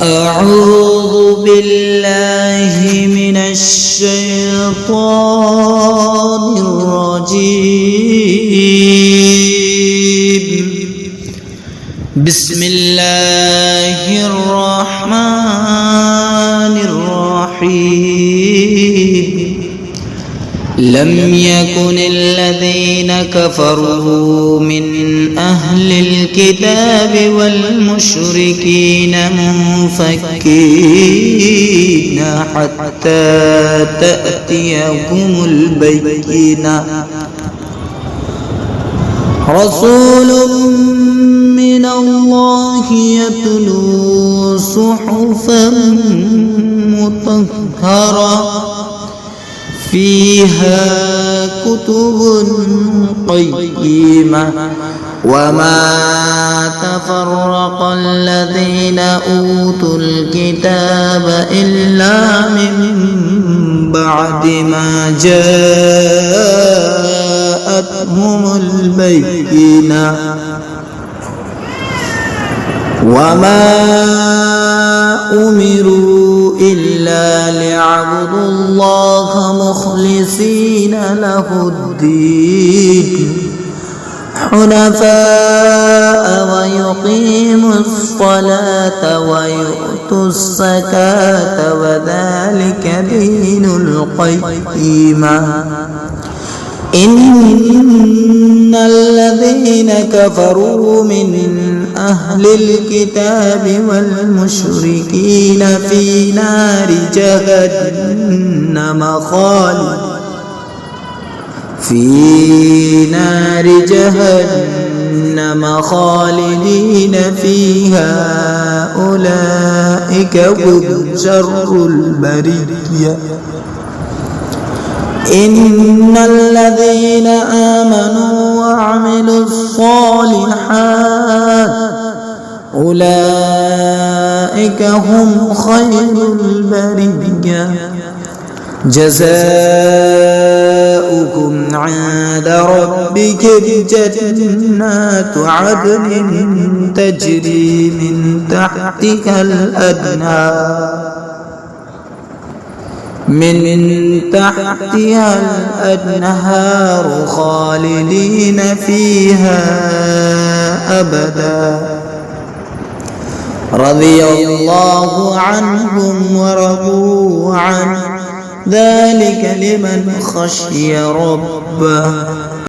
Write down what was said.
أعوذ بالله من الشيطان الرجيم. بسم الله الرحمن الرحيم. لم يكن الذين كفروا من أهل الكتاب والمشركين منفكين حتى تأتيهم البينة. رسول من الله يتلو صحفا مطهرة فيها كتب قيمة. وما تفرق الذين أوتوا الكتاب إلا من بعد ما جاءتهم البينة. وما أمروا إلا ليعبدوا الله مخلصين له الدين حنفاء ويقيموا الصلاة ويؤتوا الزكاة وذلك دين القيمة. إن الذين كفروا من أهل الكتاب والمشركين في نار جهنم خالدين فيها أولئك هم شر البرية. إن الذين آمنوا وعملوا الصالحات أولئك هم خير البرية. جزاؤكم عند ربكم جنات عدن تجري من تحتها الأنهار خالدين فيها أبدا. رضي الله عنهم ورضوا عنه ذلك لمن خشي ربه.